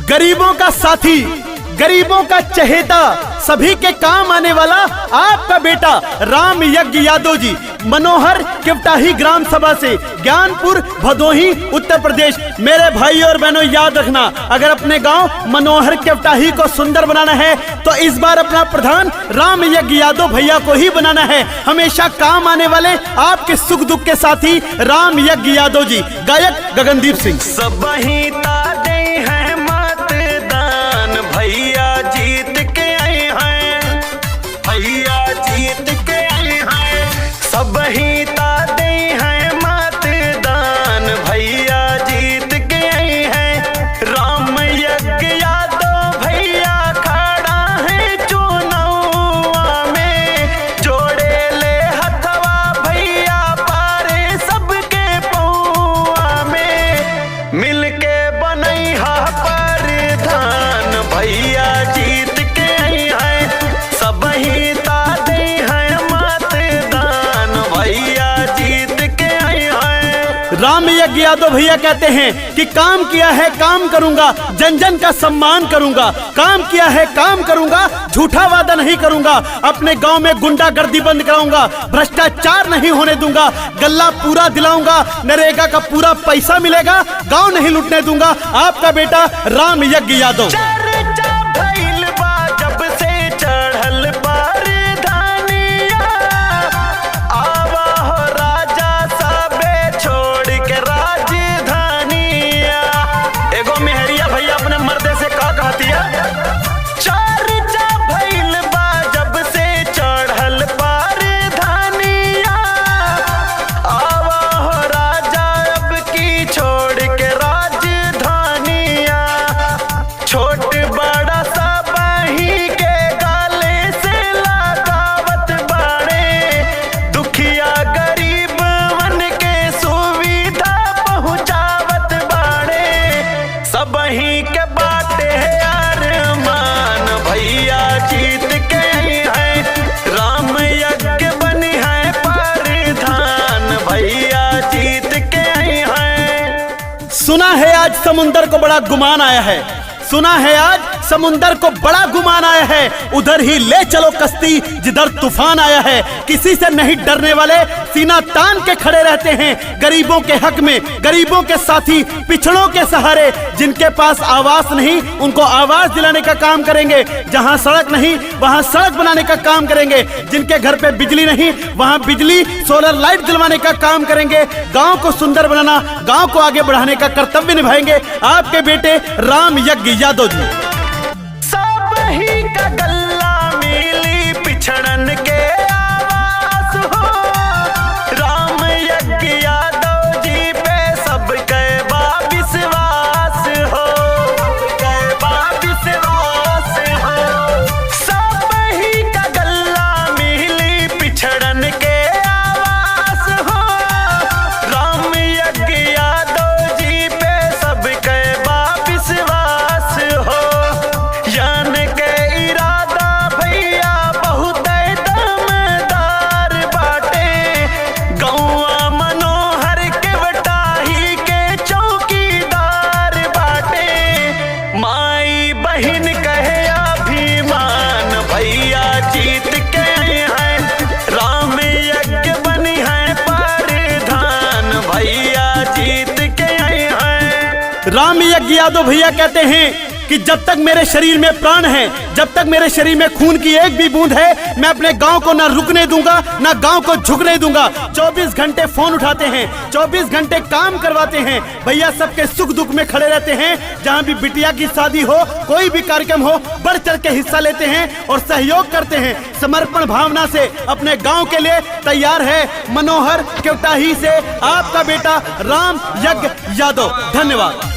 गरीबों का साथी, गरीबों का चहेता, सभी के काम आने वाला आपका बेटा राम यज्ञ यादव जी, मनोहर केवटाही ग्राम सभा से, ज्ञानपुर भदोही उत्तर प्रदेश। मेरे भाई और बहनों याद रखना, अगर अपने गांव मनोहर केवटाही को सुंदर बनाना है तो इस बार अपना प्रधान राम यज्ञ यादव भैया को ही बनाना है। हमेशा काम आने वाले आपके सुख दुख के साथी राम यज्ञ यादव जी। गायक गगनदीप सिंह। सब ही तादे हैं मतदान, भैया जीत के आए हैं, भैया जीत के आए हैं। सब ही तादे हैं मतदान, भैया जीत के आए हैं। राम यज्ञ यादव भैया खड़ा है चुनाव में, जोड़े ले हथवा भैया पारे सबके पौआ में, मिलके बनैहा प्रधान, भैया जीत के आई है। सब ही तादे हैं मतदान, भैया जीत के आई है। राम यज्ञ यादव भैया कहते हैं कि काम किया है काम करूंगा, जन जन का सम्मान करूंगा, काम किया है काम करूंगा, झूठा वादा नहीं करूंगा, अपने गांव में गुंडागर्दी बंद कराऊंगा, भ्रष्टाचार नहीं होने दूंगा, गल्ला पूरा दिलाऊंगा, नरेगा का पूरा पैसा मिलेगा, गांव नहीं लूटने दूंगा। आपका बेटा राम यज्ञ यादव। चर्चा भइल बा जब से चढ़ल बारदानिया, आवा हो राजा सबे छोड़ के राजधानिया। एगो मेहरिया भैया अपने मर्दे से का कहतिया, चर्चा भइल बा जब से चढ़ल बारदानिया, आवा हो राजा अब की छोड़ के राजधानिया। छोट बड़ा सब ही के गाले से लगावत बाड़े, दुखिया गरीब वन के सुविधा पहुंचावत बाड़े। सब ही के बाटे है अरमान, भैया जीत के आई है। राम यज्ञ बनी है प्रधान, भैया जीत के आई है। सुना है आज समुंदर को बड़ा गुमान आया है, सुना है आज समुंदर को बड़ा गुमान आया है, उधर ही ले चलो कश्ती जिधर तूफान आया है। किसी से नहीं डरने वाले सीना तान के खड़े रहते हैं, गरीबों के हक में, गरीबों के साथी, पिछड़ों के सहारे। जिनके पास आवास नहीं उनको आवास दिलाने का काम करेंगे, जहां सड़क नहीं वहां सड़क बनाने का काम करेंगे, जिनके घर पे बिजली नहीं वहां बिजली सोलर लाइट दिलवाने का काम करेंगे। गांव को सुंदर बनाना, गांव को आगे बढ़ाने का कर्तव्य निभाएंगे आपके बेटे राम यज्ञ यादव जी। सब ही का गल्ला मिली पिछड़न के आवास हो, राम यज्ञ यादव जी पे सबके बा विश्वास हो, सबके बा विश्वास हो। सब ही का गल्ला मिली पिछड़न के आवास हो, राम यज्ञ यादव जी पे सबके बा विश्वास हो। जान के इरादा भैया बहुत दमदार बाटे, गौआ मनोहर केवटाही के चौकीदार बाटे। माई बहिन कहे अभिमान, भैया जीत के हैं। राम यज्ञ बनी है प्रधान, भैया जीत के हैं। राम यज्ञ यादव भैया कहते हैं कि जब तक मेरे शरीर में प्राण है, जब तक मेरे शरीर में खून की एक भी बूंद है, मैं अपने गांव को ना रुकने दूंगा ना गांव को झुकने दूंगा। 24 घंटे फोन उठाते हैं, 24 घंटे काम करवाते हैं भैया, सबके सुख दुख में खड़े रहते हैं। जहां भी बिटिया की शादी हो, कोई भी कार्यक्रम हो, बढ़ चढ़ के हिस्सा लेते हैं और सहयोग करते हैं। समर्पण भावना से अपने गाँव के लिए तैयार है मनोहर केवटाही से आपका बेटा राम यज्ञ यादव। धन्यवाद।